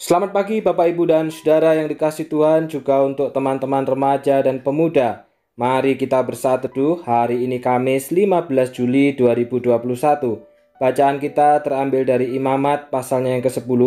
Selamat pagi Bapak Ibu dan Saudara yang dikasihi Tuhan, juga untuk teman-teman remaja dan pemuda. Mari kita bersatu teduh hari ini Kamis 15 Juli 2021. Bacaan kita terambil dari Imamat pasalnya yang ke-10,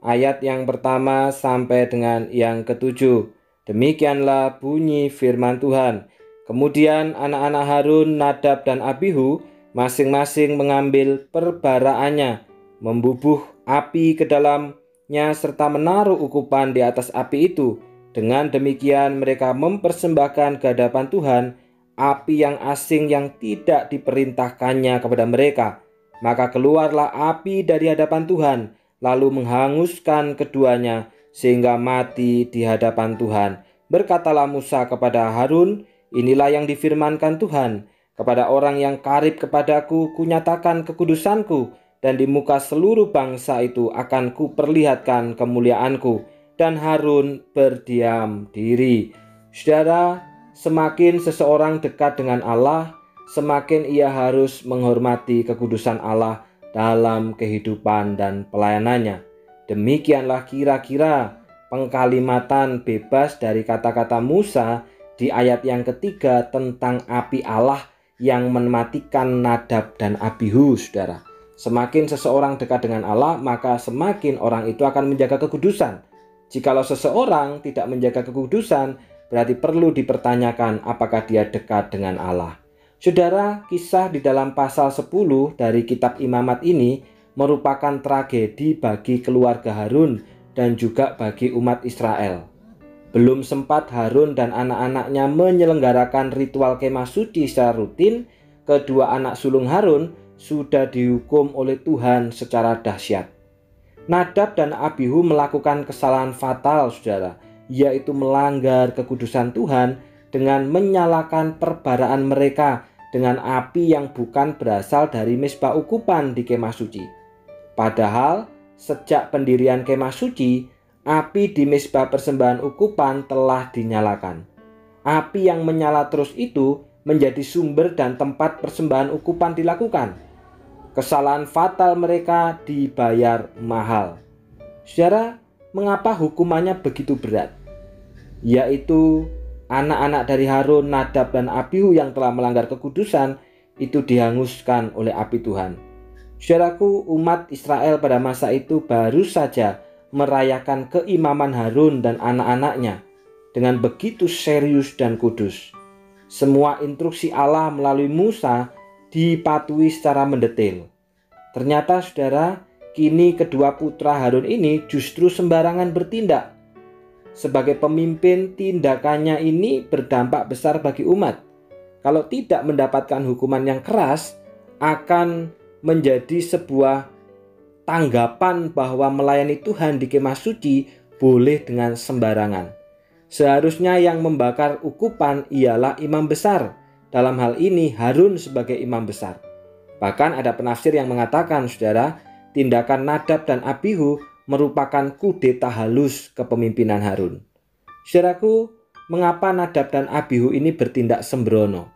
ayat yang pertama sampai dengan yang ke-7. Demikianlah bunyi firman Tuhan. Kemudian anak-anak Harun, Nadab dan Abihu masing-masing mengambil perbaraannya, membubuh api ke dalam serta menaruh ukupan di atas api itu. Dengan demikian mereka mempersembahkan ke hadapan Tuhan api yang asing yang tidak diperintahkannya kepada mereka. Maka keluarlah api dari hadapan Tuhan, lalu menghanguskan keduanya sehingga mati di hadapan Tuhan. Berkatalah Musa kepada Harun, inilah yang difirmankan Tuhan, kepada orang yang karib kepadaku kunyatakan kekudusanku, dan di muka seluruh bangsa itu akan kuperlihatkan kemuliaanku. Dan Harun berdiam diri. Saudara, semakin seseorang dekat dengan Allah, semakin ia harus menghormati kekudusan Allah dalam kehidupan dan pelayanannya. Demikianlah kira-kira pengkalimatan bebas dari kata-kata Musa di ayat yang ketiga tentang api Allah yang mematikan Nadab dan Abihu, saudara. Semakin seseorang dekat dengan Allah, maka semakin orang itu akan menjaga kekudusan. Jikalau seseorang tidak menjaga kekudusan, berarti perlu dipertanyakan apakah dia dekat dengan Allah. Saudara, kisah di dalam pasal 10 dari kitab Imamat ini merupakan tragedi bagi keluarga Harun dan juga bagi umat Israel. Belum sempat Harun dan anak-anaknya menyelenggarakan ritual kemah suci secara rutin, kedua anak sulung Harun sudah dihukum oleh Tuhan secara dahsyat. Nadab dan Abihu melakukan kesalahan fatal, saudara, yaitu melanggar kekudusan Tuhan dengan menyalakan perbaraan mereka dengan api yang bukan berasal dari mezbah ukupan di kemah suci. Padahal sejak pendirian kemah suci, api di mezbah persembahan ukupan telah dinyalakan. Api yang menyala terus itu menjadi sumber dan tempat persembahan ukupan dilakukan. Kesalahan fatal mereka dibayar mahal. Saudara, mengapa hukumannya begitu berat? Yaitu anak-anak dari Harun, Nadab dan Abihu yang telah melanggar kekudusan itu dihanguskan oleh api Tuhan. Saudaraku, umat Israel pada masa itu baru saja merayakan keimaman Harun dan anak-anaknya dengan begitu serius dan kudus. Semua instruksi Allah melalui Musa dipatuhi secara mendetail. Ternyata saudara, kini kedua putra Harun ini justru sembarangan bertindak. Sebagai pemimpin, tindakannya ini berdampak besar bagi umat. Kalau tidak mendapatkan hukuman yang keras, akan menjadi sebuah tanggapan bahwa melayani Tuhan di kemah suci boleh dengan sembarangan. Seharusnya yang membakar ukupan ialah imam besar. Dalam hal ini Harun sebagai imam besar. Bahkan ada penafsir yang mengatakan, saudara, tindakan Nadab dan Abihu merupakan kudeta halus kepemimpinan Harun. Saudaraku, mengapa Nadab dan Abihu ini bertindak sembrono?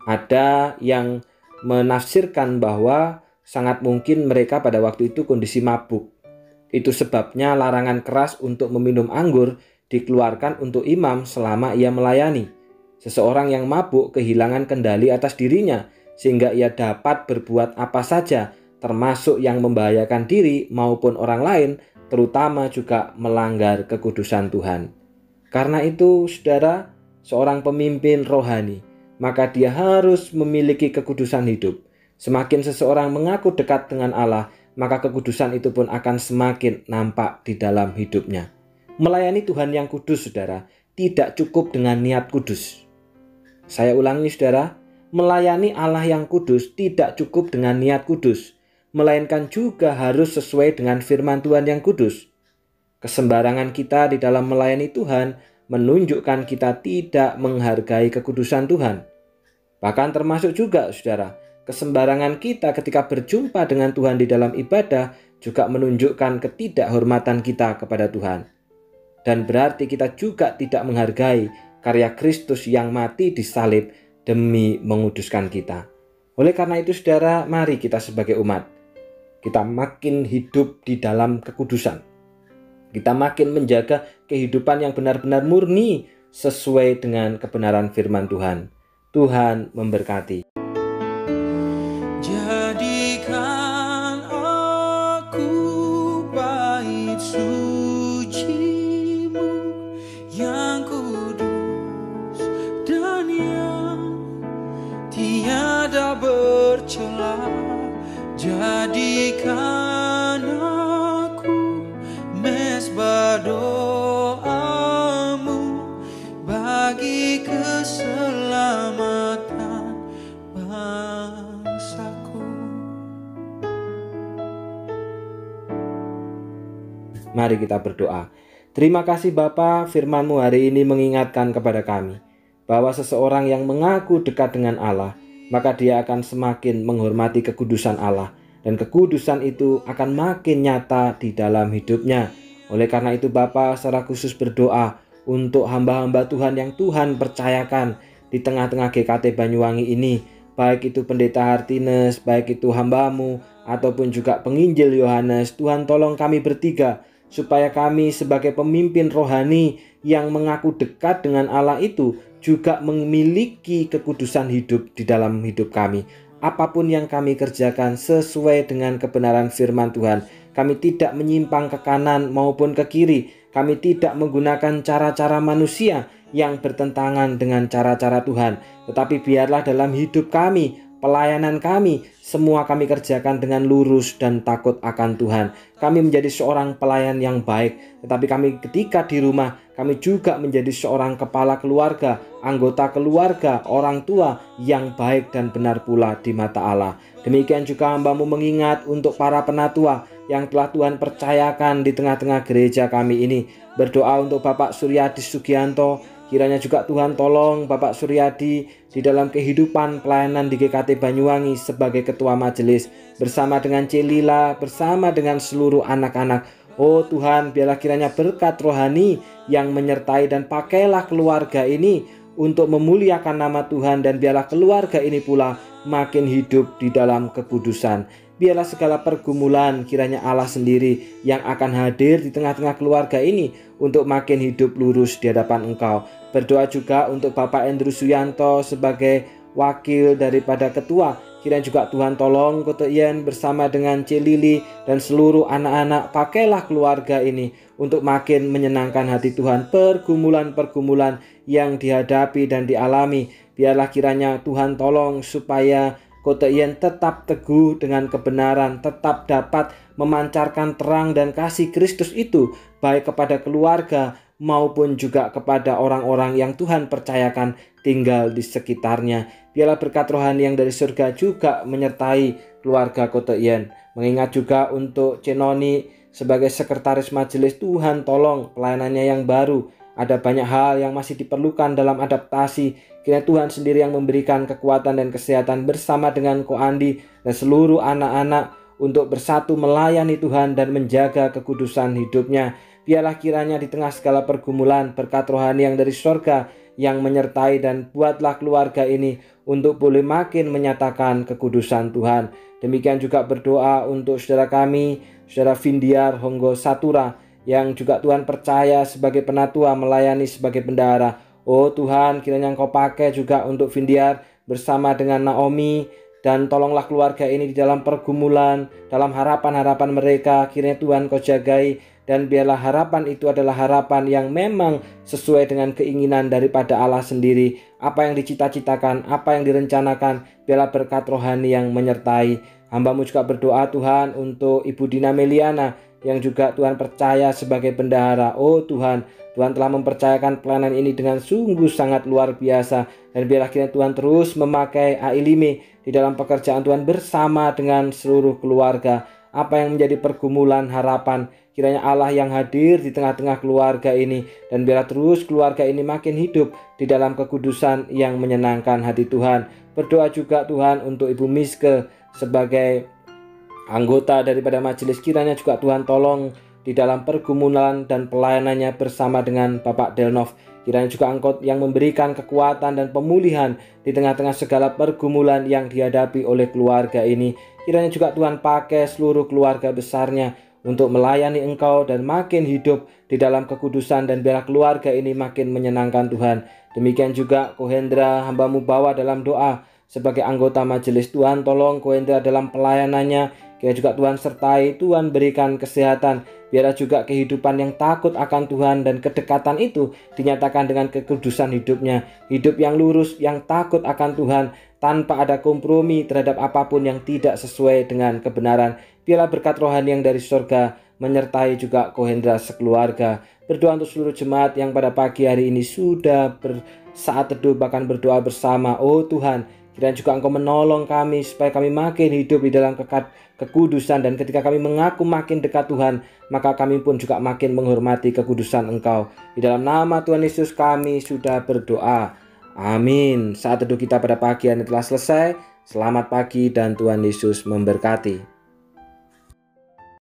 Ada yang menafsirkan bahwa sangat mungkin mereka pada waktu itu kondisi mabuk. Itu sebabnya larangan keras untuk meminum anggur dikeluarkan untuk imam selama ia melayani. Seseorang yang mabuk kehilangan kendali atas dirinya sehingga ia dapat berbuat apa saja, termasuk yang membahayakan diri maupun orang lain, terutama juga melanggar kekudusan Tuhan. Karena itu, saudara, seorang pemimpin rohani, maka dia harus memiliki kekudusan hidup. Semakin seseorang mengaku dekat dengan Allah, maka kekudusan itu pun akan semakin nampak di dalam hidupnya. Melayani Tuhan yang kudus, saudara, tidak cukup dengan niat kudus. Saya ulangi, saudara, melayani Allah yang kudus tidak cukup dengan niat kudus, melainkan juga harus sesuai dengan firman Tuhan yang kudus. Kesembarangan kita di dalam melayani Tuhan menunjukkan kita tidak menghargai kekudusan Tuhan. Bahkan termasuk juga, saudara, kesembarangan kita ketika berjumpa dengan Tuhan di dalam ibadah juga menunjukkan ketidakhormatan kita kepada Tuhan. Dan berarti kita juga tidak menghargai karya Kristus yang mati di salib demi menguduskan kita. Oleh karena itu, saudara, mari kita sebagai umat, kita makin hidup di dalam kekudusan. Kita makin menjaga kehidupan yang benar-benar murni sesuai dengan kebenaran firman Tuhan. Tuhan memberkati. Jadikan aku bait suci-Mu yang kudus dan yang tiada bercela. Jadikan aku mezbah doa-Mu bagi keselamatan bangsaku. Mari kita berdoa. Terima kasih Bapa, firman-Mu hari ini mengingatkan kepada kami bahwa seseorang yang mengaku dekat dengan Allah, maka dia akan semakin menghormati kekudusan Allah, dan kekudusan itu akan makin nyata di dalam hidupnya. Oleh karena itu Bapa, secara khusus berdoa untuk hamba-hamba Tuhan yang Tuhan percayakan di tengah-tengah GKT Banyuwangi ini, baik itu Pendeta Hartines, baik itu hamba-Mu, ataupun juga penginjil Yohanes. Tuhan tolong kami bertiga, supaya kami sebagai pemimpin rohani yang mengaku dekat dengan Allah itu juga memiliki kekudusan hidup di dalam hidup kami. Apapun yang kami kerjakan sesuai dengan kebenaran firman Tuhan. Kami tidak menyimpang ke kanan maupun ke kiri. Kami tidak menggunakan cara-cara manusia yang bertentangan dengan cara-cara Tuhan. Tetapi biarlah dalam hidup kami, pelayanan kami, semua kami kerjakan dengan lurus dan takut akan Tuhan. Kami menjadi seorang pelayan yang baik, tetapi kami ketika di rumah, kami juga menjadi seorang kepala keluarga, anggota keluarga, orang tua yang baik dan benar pula di mata Allah. Demikian juga hamba-Mu mengingat untuk para penatua yang telah Tuhan percayakan di tengah-tengah gereja kami ini. Berdoa untuk Bapak Suryadi Sugianto, kiranya juga Tuhan tolong Bapak Suryadi di dalam kehidupan pelayanan di GKT Banyuwangi sebagai ketua majelis, bersama dengan Celila, bersama dengan seluruh anak-anak. Oh Tuhan, biarlah kiranya berkat rohani yang menyertai dan pakailah keluarga ini untuk memuliakan nama Tuhan, dan biarlah keluarga ini pula makin hidup di dalam kekudusan. Biarlah segala pergumulan kiranya Allah sendiri yang akan hadir di tengah-tengah keluarga ini untuk makin hidup lurus di hadapan Engkau. Berdoa juga untuk Bapak Andrew Suyanto sebagai wakil daripada ketua. Kiranya juga Tuhan tolong Koto Ian bersama dengan Celili dan seluruh anak-anak, pakailah keluarga ini untuk makin menyenangkan hati Tuhan. Pergumulan-pergumulan yang dihadapi dan dialami, biarlah kiranya Tuhan tolong supaya Koto Ian tetap teguh dengan kebenaran, tetap dapat memancarkan terang dan kasih Kristus itu baik kepada keluarga maupun juga kepada orang-orang yang Tuhan percayakan tinggal di sekitarnya. Biarlah berkat rohani yang dari surga juga menyertai keluarga Koto Ian. Mengingat juga untuk Cenoni sebagai sekretaris majelis, Tuhan tolong pelayanannya yang baru. Ada banyak hal yang masih diperlukan dalam adaptasi. Kiranya Tuhan sendiri yang memberikan kekuatan dan kesehatan bersama dengan Ko Andi dan seluruh anak-anak untuk bersatu melayani Tuhan dan menjaga kekudusan hidupnya. Biarlah kiranya di tengah segala pergumulan, berkat rohani yang dari surga yang menyertai, dan buatlah keluarga ini untuk boleh makin menyatakan kekudusan Tuhan. Demikian juga berdoa untuk saudara kami, saudara Vindiar Honggo Satura, yang juga Tuhan percaya sebagai penatua melayani sebagai bendahara. Oh Tuhan, kiranya Engkau pakai juga untuk Vindiar bersama dengan Naomi, dan tolonglah keluarga ini di dalam pergumulan, dalam harapan-harapan mereka. Kiranya Tuhan Kau jagai, dan biarlah harapan itu adalah harapan yang memang sesuai dengan keinginan daripada Allah sendiri. Apa yang dicita-citakan, apa yang direncanakan, biarlah berkat rohani yang menyertai. Hamba-Mu juga berdoa Tuhan untuk Ibu Dina Meliana yang juga Tuhan percaya sebagai bendahara. Oh Tuhan, Tuhan telah mempercayakan pelayanan ini dengan sungguh sangat luar biasa, dan biarlah kiranya Tuhan terus memakai Ailime di dalam pekerjaan Tuhan bersama dengan seluruh keluarga. Apa yang menjadi pergumulan harapan, kiranya Allah yang hadir di tengah-tengah keluarga ini, dan biarlah terus keluarga ini makin hidup di dalam kekudusan yang menyenangkan hati Tuhan. Berdoa juga Tuhan untuk Ibu Miske sebagai anggota daripada majelis, kiranya juga Tuhan tolong di dalam pergumulan dan pelayanannya bersama dengan Bapak Delnov. Kiranya juga Engkau yang memberikan kekuatan dan pemulihan di tengah-tengah segala pergumulan yang dihadapi oleh keluarga ini. Kiranya juga Tuhan pakai seluruh keluarga besarnya untuk melayani Engkau dan makin hidup di dalam kekudusan, dan biarlah keluarga ini makin menyenangkan Tuhan. Demikian juga Kohendra hamba-Mu bawa dalam doa sebagai anggota majelis. Tuhan, tolong Kohendra dalam pelayanannya, kiranya juga Tuhan sertai, Tuhan berikan kesehatan. Biarlah juga kehidupan yang takut akan Tuhan dan kedekatan itu dinyatakan dengan kekudusan hidupnya. Hidup yang lurus, yang takut akan Tuhan, tanpa ada kompromi terhadap apapun yang tidak sesuai dengan kebenaran. Biarlah berkat rohani yang dari surga menyertai juga Kohendra sekeluarga. Berdoa untuk seluruh jemaat yang pada pagi hari ini sudah bersaat teduh, bahkan berdoa bersama. Oh Tuhan, kiranya juga Engkau menolong kami supaya kami makin hidup di dalam kekudusan, dan ketika kami mengaku makin dekat Tuhan, maka kami pun juga makin menghormati kekudusan Engkau. Di dalam nama Tuhan Yesus kami sudah berdoa. Amin. Saat teduh kita pada pagi hari ini telah selesai. Selamat pagi dan Tuhan Yesus memberkati.